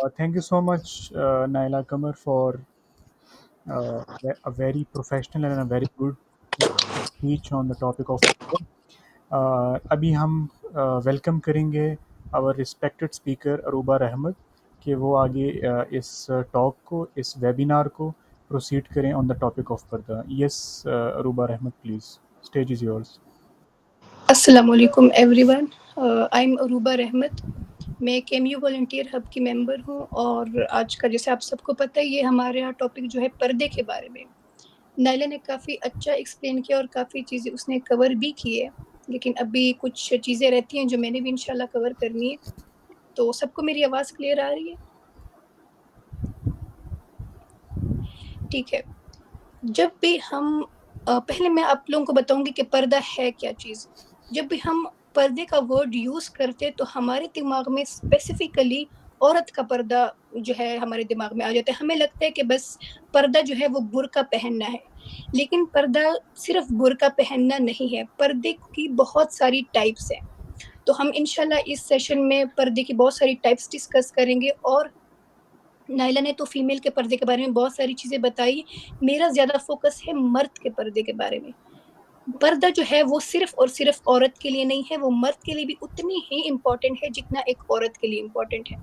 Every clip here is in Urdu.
Thank you so much, Naila Kamar, for a very professional and a very good speech on the topic of Purdah. ابھی ہم ویلکم کریں گے our respected speaker اروبہ رحمت کہ وہ آگے اس ٹاک کو اس ویبینار کو پروسیڈ کریں on the topic of پردہ. Yes, اروبہ رحمت, please. Stage is yours. السلام علیکم ایوری ون. آئی ایم عروبہ رحمت. میں کیم یو والنٹیئر ہب کی ممبر ہوں اور آج کا جیسے آپ سب کو پتہ ہے یہ ہمارے یہاں ٹاپک جو ہے پردے کے بارے میں. نائلہ نے کافی اچھا ایکسپلین کیا اور کافی چیزیں اس نے کور بھی کی ہے, لیکن ابھی کچھ چیزیں رہتی ہیں جو میں نے بھی انشاءاللہ کور کرنی ہے. تو سب کو میری آواز کلیئر آ رہی ہے؟ ٹھیک ہے. جب بھی ہم پہلے میں آپ لوگوں کو بتاؤں گی کہ پردہ ہے کیا چیز. جب بھی ہم پردے کا ورڈ یوز کرتے تو ہمارے دماغ میں اسپیسیفکلی عورت کا پردہ جو ہے ہمارے دماغ میں آ جاتا ہے. ہمیں لگتا ہے کہ بس پردہ جو ہے وہ برقع پہننا ہے, لیکن پردہ صرف برقع پہننا نہیں ہے. پردے کی بہت ساری ٹائپس ہیں. تو ہم انشاءاللہ اس سیشن میں پردے کی بہت ساری ٹائپس ڈسکس کریں گے. اور نائلہ نے تو فیمیل کے پردے کے بارے میں بہت ساری چیزیں بتائی. میرا زیادہ فوکس ہے مرد کے پردے کے بارے میں. پردہ جو ہے وہ صرف اور صرف عورت کے لیے نہیں ہے, وہ مرد کے لیے بھی اتنی ہی امپورٹنٹ ہے جتنا ایک عورت کے لیے امپورٹنٹ ہے.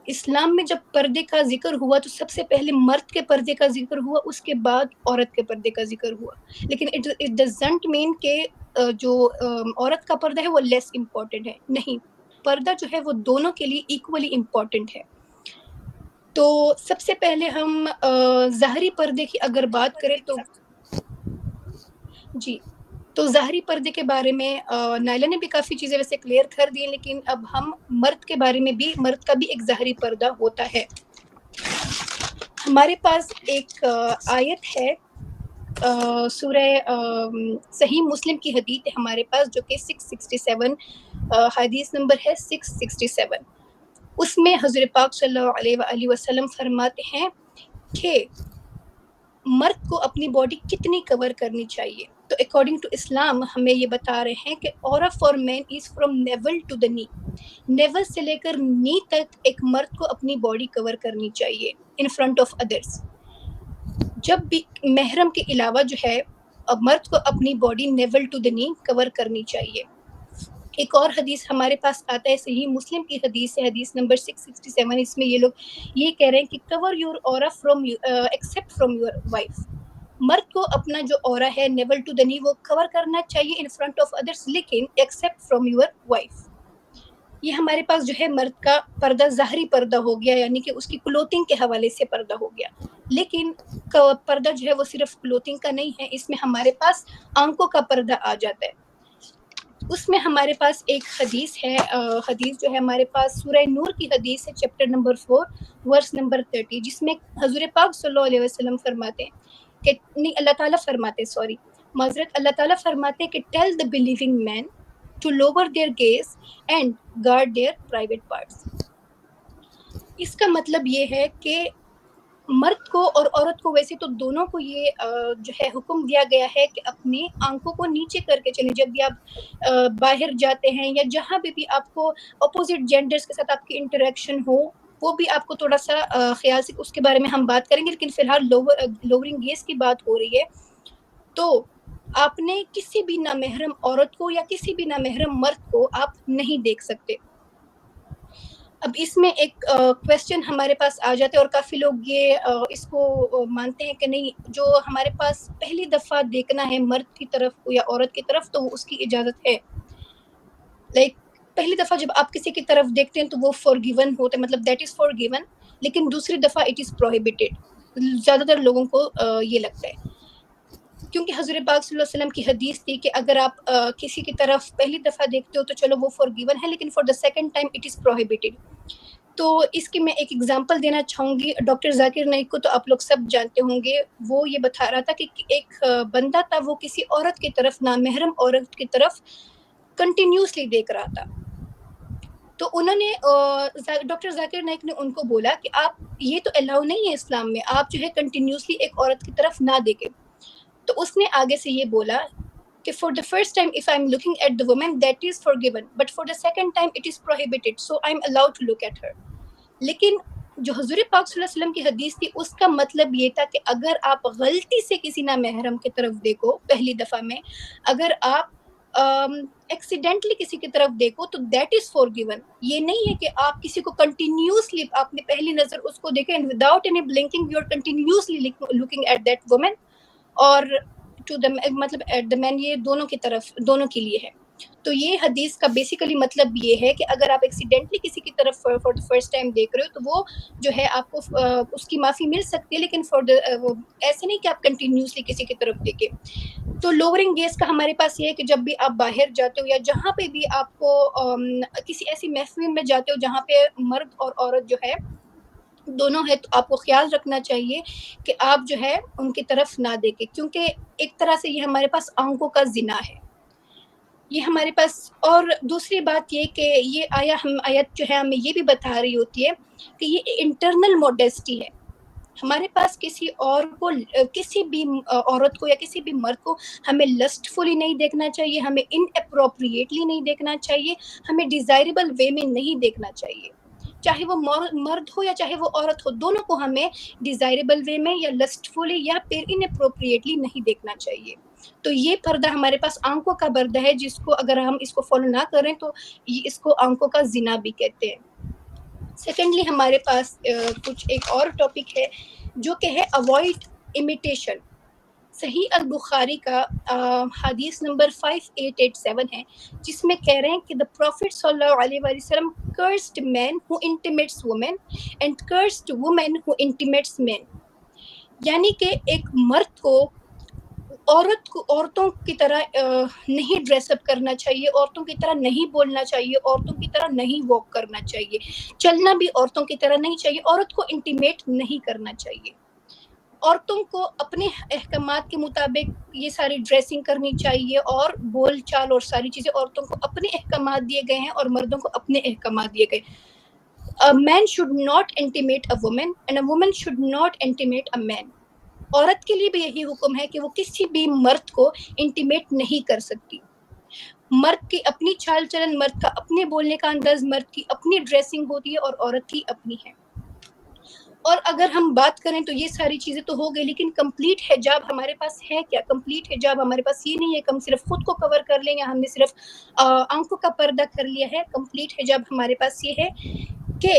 اسلام میں جب پردے کا ذکر ہوا تو سب سے پہلے مرد کے پردے کا ذکر ہوا, اس کے بعد عورت کے پردے کا ذکر ہوا. لیکن اٹ ڈزنٹ مین کہ جو عورت کا پردہ ہے وہ لیس امپورٹنٹ ہے. نہیں, پردہ جو ہے وہ دونوں کے لیے ایکولی امپورٹنٹ ہے. تو سب سے پہلے ہم ظاہری پردے کی اگر بات کریں تو جی, تو ظاہری پردے کے بارے میں نائلہ نے بھی کافی چیزیں ویسے کلیئر کر دی ہیں, لیکن اب ہم مرد کے بارے میں بھی, مرد کا بھی ایک ظاہری پردہ ہوتا ہے. ہمارے پاس ایک آیت ہے سورہ صحیح مسلم کی حدیث ہے ہمارے پاس, جو کہ 667 حدیث نمبر ہے 667. اس میں حضرت پاک صلی اللہ علیہ وآلہ وسلم فرماتے ہیں کہ مرد کو اپنی باڈی کتنی کور کرنی چاہیے. تو اکارڈنگ ٹو اسلام ہمیں یہ بتا رہے ہیں کہ عورت for man is from navel to the knee. Navel سے لے کر نی تک ایک مرد کو اپنی باڈی کور کرنی چاہیے ان فرنٹ آف ادرس. جب بھی محرم کے علاوہ جو ہے مرد کو اپنی باڈی نیول ٹو دا نی کور کرنی چاہیے. ایک اور حدیث ہمارے پاس آتا ہے صحیح مسلم کی حدیث ہے, حدیث نمبر 667. اس میں یہ لوگ یہ کہہ رہے ہیں کہ cover your awrah from except from your wife. مرد کو اپنا جو اورا ہے نیول ٹو دا نی وہ کور کرنا چاہیے ان فرنٹ آف ادرس, لیکن ایکسیپٹ فرام یور وائف. یہ ہمارے پاس جو ہے مرد کا پردہ ظاہری پردہ ہو گیا, یعنی کہ اس کی کلوتنگ کے حوالے سے پردہ ہو گیا. لیکن پردہ جو ہے وہ صرف کلوتنگ کا نہیں ہے, اس میں ہمارے پاس آنکھوں کا پردہ آ جاتا ہے. اس میں ہمارے پاس ایک حدیث ہے, حدیث جو ہے ہمارے پاس سورہ نور کی حدیث ہے, چیپٹر نمبر 4 ورس نمبر 30, جس میں حضور پاک صلی اللہ علیہ وسلم فرماتے ہیں کہ نہیں, اللہ تعالیٰ فرماتے, سوری معذرت, اللہ تعالیٰ فرماتے ہیں کہ tell the believing men to lower their gaze and guard their private parts. اس کا مطلب یہ ہے کہ مرد کو اور عورت کو ویسے تو دونوں کو یہ جو ہے حکم دیا گیا ہے کہ اپنی آنکھوں کو نیچے کر کے چلیں. جب بھی آپ باہر جاتے ہیں یا جہاں بھی آپ کو اپوزٹ جینڈرز کے ساتھ آپ کی انٹریکشن ہو, وہ بھی آپ کو تھوڑا سا خیال سے اس کے بارے میں ہم بات کریں گے. لیکن فی الحال لوورنگ گیز کی بات ہو رہی ہے. تو آپ نے کسی بھی نامحرم عورت کو یا کسی بھی نامحرم مرد کو آپ نہیں دیکھ سکتے. اب اس میں ایک کویسچن ہمارے پاس آ جاتا ہے, اور کافی لوگ یہ اس کو مانتے ہیں کہ نہیں, جو ہمارے پاس پہلی دفعہ دیکھنا ہے مرد کی طرف یا عورت کی طرف تو اس کی اجازت ہے. لائک پہلی دفعہ جب آپ کسی کی طرف دیکھتے ہیں تو وہ فار گیون ہوتا ہے, مطلب دیٹ از فار گیون, لیکن دوسری دفعہ اٹ از پروہیبٹڈ. زیادہ تر لوگوں کو یہ لگتا ہے, کیونکہ حضرت پاک صلی اللہ علیہ وسلم کی حدیث تھی کہ اگر آپ کسی کی طرف پہلی دفعہ دیکھتے ہو تو چلو وہ فار گیون ہے, لیکن for the second time it is prohibited. تو اس کی میں ایک ایگزامپل دینا چاہوں گی. ڈاکٹر ذاکر نائک کو تو آپ لوگ سب جانتے ہوں گے. وہ یہ بتا رہا تھا کہ ایک بندہ تھا, وہ کسی عورت کی طرف, نامحرم عورت کی طرف کنٹینیوسلی دیکھ رہا تھا. تو انہوں نے ڈاکٹر ذاکر نائک نے ان کو بولا کہ آپ, یہ تو الاؤ نہیں ہے اسلام میں, آپ جو ہے کنٹینیوسلی ایک عورت کی طرف نہ دیکھیں. تو اس نے آگے سے یہ بولا کہ for the first time if I'm looking at the woman that is forgiven, but for the second time it is prohibited, so I'm allowed to look at her. لیکن جو حضور پاک صلی اللہ علیہ وسلم کی حدیث تھی اس کا مطلب یہ تھا کہ اگر آپ غلطی سے کسی نامحرم کی طرف دیکھو پہلی دفعہ میں، اگر آپ ایکسیڈنٹلی کسی کی طرف دیکھو تو دیٹ از فور گیون. یہ نہیں ہے کہ آپ کسی کو کنٹینیوسلی آپ نے پہلی نظر اس کو دیکھا and without any blinking you are continuously looking at that woman اور ٹو دا مطلب ایٹ دا مین. یہ دونوں کی طرف دونوں کے لیے ہے. تو یہ حدیث کا بیسیکلی مطلب یہ ہے کہ اگر آپ ایکسیڈنٹلی کسی کی طرف فار دا فرسٹ ٹائم دیکھ رہے ہو تو وہ جو ہے آپ کو اس کی معافی مل سکتی ہے، لیکن ایسے نہیں کہ آپ کنٹینیوسلی کسی کی طرف دیکھیں. تو لوورنگ گیز کا ہمارے پاس یہ ہے کہ جب بھی آپ باہر جاتے ہو یا جہاں پہ بھی آپ کو کسی ایسی محفل میں جاتے ہو جہاں پہ مرد اور عورت جو ہے دونوں ہے، تو آپ کو خیال رکھنا چاہیے کہ آپ جو ہے ان کی طرف نہ دیکھیں، کیونکہ ایک طرح سے یہ ہمارے پاس آنکھوں کا زنا ہے یہ ہمارے پاس. اور دوسری بات یہ کہ یہ آیت جو ہے ہمیں یہ بھی بتا رہی ہوتی ہے کہ یہ انٹرنل موڈیسٹی ہے. ہمارے پاس کسی اور کو کسی بھی عورت کو یا کسی بھی مرد کو ہمیں لسٹ فلی نہیں دیکھنا چاہیے، ہمیں ان اپروپریٹلی نہیں دیکھنا چاہیے، ہمیں ڈیزائربل وے میں نہیں دیکھنا چاہیے. چاہے وہ مرد ہو یا چاہے وہ عورت ہو، دونوں کو ہمیں ڈیزائربل وے میں یا لسٹ فلی یا پھر ان اپروپریٹلی نہیں دیکھنا چاہیے. تو یہ پردہ ہمارے پاس آنکھوں کا پردہ ہے، جس کو اگر ہم اس کو فالو نہ کریں تو اس کو آنکھوں کا زنا بھی کہتے ہیں. سیکنڈلی ہمارے پاس کچھ ایک اور ٹاپک ہے جو کہ ہے اوائڈ امیٹیشن. صحیح البخاری کا حدیث نمبر 5887 ہے، جس میں کہہ رہے ہیں کہ the Prophet صلی اللہ علیہ وآلہ وسلم cursed men who intimates women and cursed women who intimates men. یعنی کہ ایک مرد کو عورتوں کی طرح نہیں ڈریس اپ کرنا چاہیے، عورتوں کی طرح نہیں بولنا چاہیے، عورتوں کی طرح نہیں واک کرنا چاہیے، چلنا بھی عورتوں کی طرح نہیں چاہیے، عورت کو انٹیمیٹ نہیں کرنا چاہیے. عورتوں کو اپنے احکامات کے مطابق یہ ساری ڈریسنگ کرنی چاہیے اور بول چال اور ساری چیزیں عورتوں کو اپنے احکامات دیے گئے ہیں اور مردوں کو اپنے احکامات دیے گئے. A man should not intimate a woman and a woman should not intimate a man. عورت کے لیے بھی یہی حکم ہے کہ وہ کسی بھی مرد کو انٹیمیٹ نہیں کر سکتی. مرد کی اپنی چال چلن، مرد کا اپنے بولنے کا انداز، مرد کی اپنی ڈریسنگ ہوتی ہے اور عورت کی اپنی ہے. اور اگر ہم بات کریں تو یہ ساری چیزیں تو ہو گئی، لیکن کمپلیٹ حجاب ہمارے پاس ہے کیا؟ کمپلیٹ حجاب ہمارے پاس یہ نہیں ہے کہ ہم صرف خود کو کور کر لیں یا ہم نے صرف آنکھوں کا پردہ کر لیا ہے. کمپلیٹ حجاب ہمارے پاس یہ ہے کہ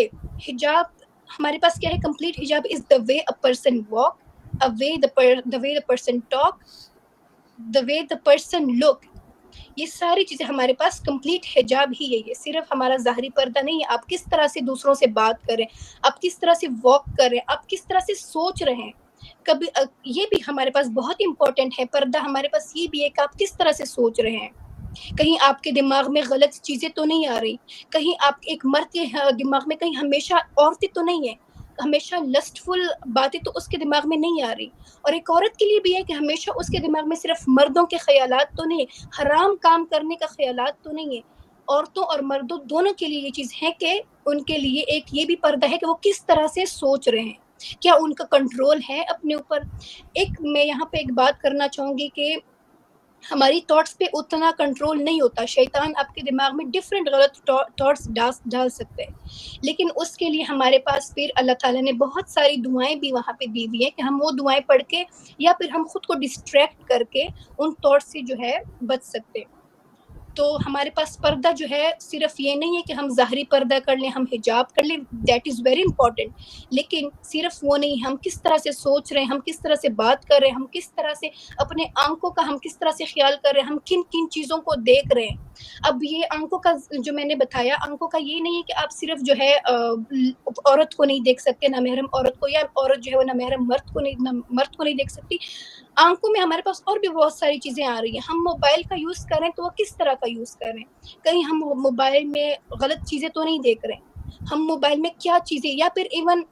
حجاب ہمارے پاس کیا ہے؟ کمپلیٹ حجاب از the way a person walk, the way the person talk, the way the person look. یہ ساری چیزیں ہمارے پاس کمپلیٹ حجاب ہی ہے. یہ صرف ہمارا ظاہری پردہ نہیں ہے. آپ کس طرح سے دوسروں سے بات کریں، آپ کس طرح سے واک کریں، آپ کس طرح سے سوچ رہے ہیں. کبھی یہ بھی ہمارے پاس بہت امپورٹنٹ ہے. پردہ ہمارے پاس یہ بھی ہے کہ آپ کس طرح سے سوچ رہے ہیں. کہیں آپ کے دماغ میں غلط چیزیں تو نہیں آ رہی، کہیں آپ ایک مرد کے دماغ میں کہیں ہمیشہ عورتیں تو نہیں ہیں، ہمیشہ لسٹ فل باتیں تو اس کے دماغ میں نہیں آ رہی. اور ایک عورت کے لیے بھی ہے کہ ہمیشہ اس کے دماغ میں صرف مردوں کے خیالات تو نہیں، حرام کام کرنے کا خیالات تو نہیں ہے. عورتوں اور مردوں دونوں کے لیے یہ چیز ہے کہ ان کے لیے ایک یہ بھی پردہ ہے کہ وہ کس طرح سے سوچ رہے ہیں، کیا ان کا کنٹرول ہے اپنے اوپر. ایک میں یہاں پہ ایک بات کرنا چاہوں گی کہ ہماری تھاٹس پہ اتنا کنٹرول نہیں ہوتا. شیطان آپ کے دماغ میں ڈفرینٹ غلط تھاٹس ڈال سکتے ہیں، لیکن اس کے لیے ہمارے پاس پھر اللہ تعالیٰ نے بہت ساری دعائیں بھی وہاں پہ دی ہوئی ہیں کہ ہم وہ دعائیں پڑھ کے یا پھر ہم خود کو ڈسٹریکٹ کر کے ان تھاٹس سے جو ہے بچ سکتے. تو ہمارے پاس پردہ جو ہے صرف یہ نہیں ہے کہ ہم ظاہری پردہ کر لیں، ہم حجاب کر لیں، دیٹ از ویری امپورٹنٹ، لیکن صرف وہ نہیں، ہم کس طرح سے سوچ رہے ہیں، ہم کس طرح سے بات کر رہے ہیں، ہم کس طرح سے اپنے آنکھوں کا ہم کس طرح سے خیال کر رہے ہیں، ہم کن کن چیزوں کو دیکھ رہے ہیں. اب یہ آنکھوں کا جو میں نے بتایا، آنکھوں کا یہ نہیں ہے کہ آپ صرف جو ہے عورت کو نہیں دیکھ سکتے، نامحرم عورت کو، یا عورت جو ہے وہ نامحرم مرد کو نہیں دیکھ سکتی. آنکھوں میں ہمارے پاس اور بھی بہت ساری چیزیں آ رہی ہیں. ہم موبائل کا یوز کریں تو وہ کس طرح کا یوز کریں، کہیں ہم موبائل میں غلط چیزیں تو نہیں دیکھ رہے. ہم موبائل میں کیا چیزیں، یا پھر ایون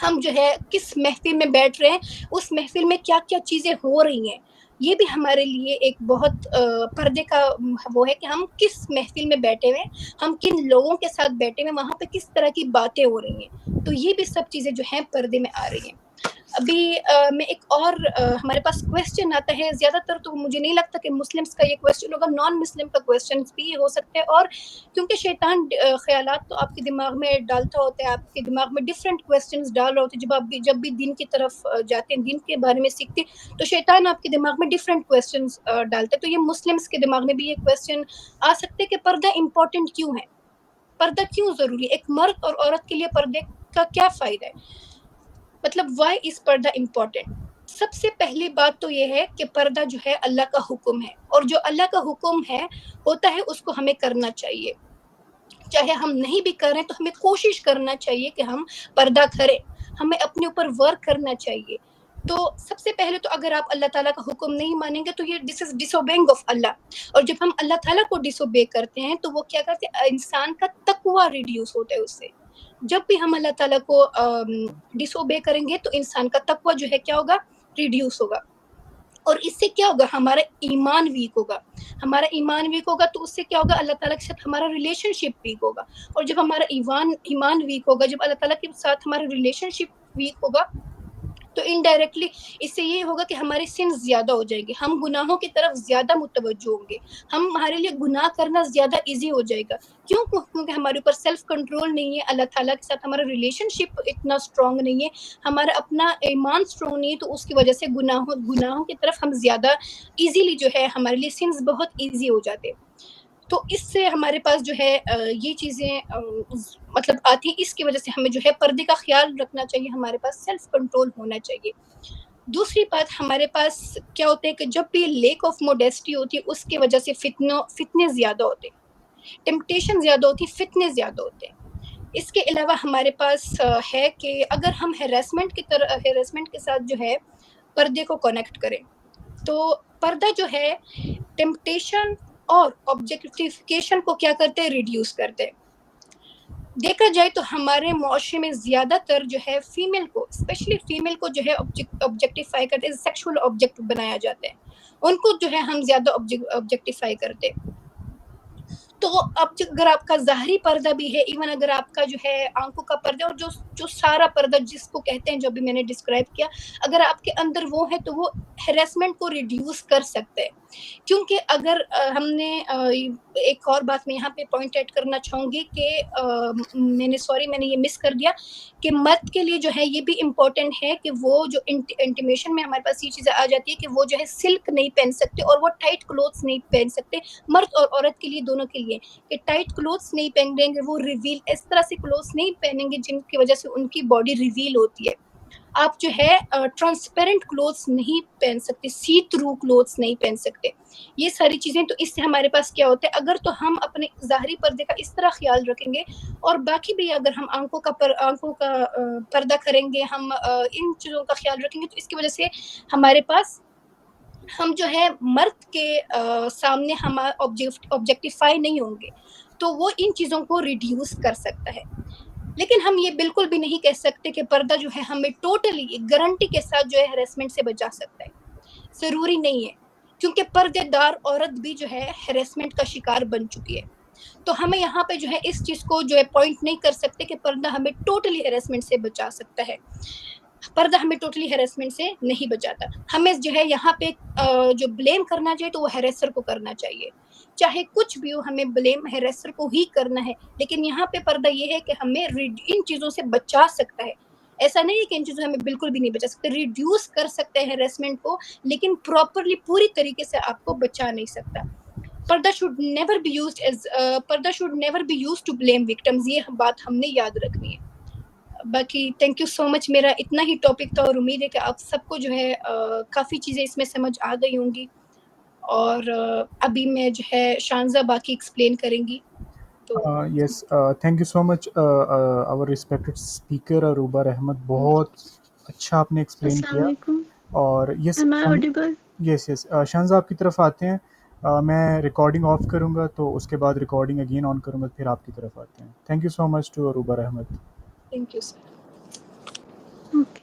ہم جو ہے کس محفل میں بیٹھ رہے ہیں، اس محفل میں کیا کیا چیزیں ہو رہی ہیں، یہ بھی ہمارے لیے ایک بہت پردے کا وہ ہے کہ ہم کس محفل میں بیٹھے ہوئے، ہم کن لوگوں کے ساتھ بیٹھے ہوئے، وہاں پہ کس طرح کی باتیں ہو رہی ہیں. تو یہ بھی سب چیزیں جو ہیں پردے میں آ رہی ہیں. ابھی میں ایک اور ہمارے پاس کویسچن آتا ہے، زیادہ تر تو مجھے نہیں لگتا کہ مسلمس کا یہ کویسچن ہوگا، نان مسلم کا کویسچن بھی ہو سکتا ہے، اور کیونکہ شیطان خیالات تو آپ کے دماغ میں ڈالتا ہوتا ہے، آپ کے دماغ میں ڈفرینٹ کویسچنز ڈال رہے ہوتے ہیں، جب بھی دین کی طرف جاتے ہیں، دین کے بارے میں سیکھتے ہیں، تو شیطان آپ کے دماغ میں ڈفرینٹ کویسچنز ڈالتا ہے. تو یہ مسلمس کے دماغ میں بھی یہ کویسچن آ سکتے کہ پردہ امپورٹنٹ کیوں ہے، پردہ کیوں ضروری ہے، ایک مرد اور عورت کے لیے پردے کا کیا فائدہ ہے، مطلب وائی از پردہ امپورٹنٹ. سب سے پہلی بات تو یہ ہے کہ پردہ جو ہے اللہ کا حکم ہے، اور جو اللہ کا حکم ہے ہوتا ہے اس کو ہمیں کرنا چاہیے، چاہے ہم نہیں بھی کریں تو ہمیں کوشش کرنا چاہیے کہ ہم پردہ کریں، ہمیں اپنے اوپر ورک کرنا چاہیے. تو سب سے پہلے تو اگر آپ اللہ تعالیٰ کا حکم نہیں مانیں گے تو یہ دس از ڈس اوبیئنگ آف اللہ، اور جب ہم اللہ تعالیٰ کو ڈس اوبے کرتے ہیں تو وہ کیا کرتے ہیں، انسان کا تقویٰ ریڈیوس ہوتا ہے اس سے. جب بھی ہم اللہ تعالیٰ کو ڈس اوبے کریں گے تو انسان کا تقویٰ جو ہے کیا ہوگا، ریڈیوس ہوگا، اور اس سے کیا ہوگا، ہمارا ایمان ویک ہوگا. ہمارا ایمان ویک ہوگا تو اس سے کیا ہوگا، اللہ تعالیٰ کے ساتھ ہمارا ریلیشن شپ ویک ہوگا، اور جب ہمارا ایمان ویک ہوگا، جب اللہ تعالیٰ کے ساتھ ہمارا ریلیشن شپ ویک ہوگا تو انڈائریکٹلی اس سے یہ ہوگا کہ ہمارے سنس زیادہ ہو جائیں گے، ہم گناہوں کی طرف زیادہ متوجہ ہوں گے، ہمارے لیے گناہ کرنا زیادہ ایزی ہو جائے گا. کیونکہ ہمارے اوپر سیلف کنٹرول نہیں ہے، اللہ تعالیٰ کے ساتھ ہمارا ریلیشن شپ اتنا اسٹرانگ نہیں ہے، ہمارا اپنا ایمان اسٹرانگ نہیں ہے، تو اس کی وجہ سے گناہوں کی طرف ہم زیادہ ایزیلی جو ہے، ہمارے لیے سنس بہت ایزی ہو جاتے. تو اس سے ہمارے پاس جو ہے یہ چیزیں مطلب آتی ہیں، اس کی وجہ سے ہمیں جو ہے پردے کا خیال رکھنا چاہیے، ہمارے پاس سیلف کنٹرول ہونا چاہیے. دوسری بات، ہمارے پاس کیا ہوتا ہے کہ جب بھی لیک آف موڈیسٹی ہوتی ہے اس کی وجہ سے فتنے زیادہ ہوتے ہیں، ٹیمپٹیشن زیادہ ہوتی ہے، فتنے زیادہ ہوتے ہیں. اس کے علاوہ ہمارے پاس ہے کہ اگر ہم ہیراسمنٹ کے ساتھ جو ہے پردے کو کنیکٹ کریں تو پردہ جو ہے ٹیمپٹیشن اور آبجیکٹیفیکیشن کو کیا کرتے ہیں، ریڈیوس کرتے ہیں. دیکھا جائے تو ہمارے معاشرے میں زیادہ تر جو ہے فیمیل کو، اسپیشلی فیمیل کو جو ہے آبجیکٹیفائی کرتے ہیں، سیکشول آبجیکٹ بنایا جاتا ہے، ان کو جو ہے ہم زیادہ آبجیکٹیفائی کرتے ہیں. تو اب اگر آپ کا ظاہری پردہ بھی ہے، ایون اگر آپ کا جو ہے آنکھوں کا پردہ، اور جو سارا پردہ جس کو کہتے ہیں جو بھی میں نے ڈسکرائب کیا، اگر آپ کے اندر وہ ہے تو وہ ہیراسمنٹ کو ریڈیوس کر سکتے ہیں. کیونکہ اگر ہم نے ایک اور بات میں یہاں پہ پوائنٹ آؤٹ کرنا چاہوں گی کہ میں نے یہ مس کر دیا کہ مرد کے لیے جو ہے یہ بھی امپورٹنٹ ہے کہ وہ جو انٹیمیشن میں ہمارے پاس یہ چیزیں آ جاتی ہے کہ وہ جو ہے سلک نہیں پہن سکتے اور وہ ٹائٹ کلوتھس نہیں پہن سکتے. مرد اور عورت کے لیے، دونوں کے لیے، کہ ٹائٹ کلوتھس نہیں پہنیں گے، وہ ریویل اس طرح سے کلوتھس نہیں پہنیں گے جن کی وجہ سے ان کی باڈی ریویل ہوتی ہے. آپ جو ہے ٹرانسپیرنٹ کلوتھس نہیں پہن سکتے، سی تھرو کلوتھس نہیں پہن سکتے. یہ ساری چیزیں، تو اس سے ہمارے پاس کیا ہوتا ہے، اگر تو ہم اپنے ظاہری پردے کا اس طرح خیال رکھیں گے، اور باقی بھی اگر ہم آنکھوں کا پردہ کریں گے، ہم ان چیزوں کا خیال رکھیں گے، تو اس کی وجہ سے ہمارے پاس ہم جو ہے مرد کے سامنے ہم آبجیکٹیفائی نہیں ہوں گے، تو وہ ان چیزوں کو ریڈیوس کر سکتا ہے. لیکن ہم یہ بالکل بھی نہیں کہہ سکتے کہ پردہ جو ہے ہمیں ٹوٹلی گارنٹی کے ساتھ جو ہے ہیراسمنٹ سے بچا سکتا ہے. ضروری نہیں ہے، کیونکہ پردے دار عورت بھی جو ہے ہیراسمنٹ کا شکار بن چکی ہے. تو ہمیں یہاں پہ جو ہے اس چیز کو جو ہے پوائنٹ نہیں کر سکتے کہ پردہ ہمیں ٹوٹلی ہیراسمنٹ سے بچا سکتا ہے. پردہ ہمیں ٹوٹلی ہیراسمنٹ سے نہیں بچاتا. ہمیں جو ہے یہاں پہ جو بلیم کرنا چاہیے تو وہ ہیریسر کو کرنا چاہیے، چاہے کچھ بھی ہو، ہمیں بلیم ہیریسر کو ہی کرنا ہے. لیکن یہاں پہ پردہ یہ ہے کہ ہمیں ان چیزوں سے بچا سکتا ہے. ایسا نہیں ہے کہ ان چیزوں سے ہمیں بالکل بھی نہیں بچا سکتے، ریڈیوس کر سکتے ہیں ہیراسمنٹ کو، لیکن پراپرلی پوری طریقے سے آپ کو بچا نہیں سکتا. پردہ should never be used to blame victims. یہ بات ہم نے یاد رکھنی ہے. باقی تھینک یو سو مچ. میرا اتنا ہی ٹاپک تھا، اور امید ہے کہ آپ سب کو جو ہے کافی چیزیں اس میں سمجھ آ گئی ہوں گی، اور ابھی میں جو ہے شانزہ باقی ایکسپلین کریں گی. تو yes, thank you so much our respected speaker Arooba Rahmat. بہت اچھا آپ نے ایکسپلین السلام کیا. علیکم. اور یس Am I audible? یس شانزہ آپ کی طرف آتے ہیں. میں ریکارڈنگ آف کروں گا تو اس کے بعد ریکارڈنگ اگین آن کروں گا، پھر آپ کی طرف آتے ہیں. Thank you so much to Arooba Rahmat. Thank you sir. Okay.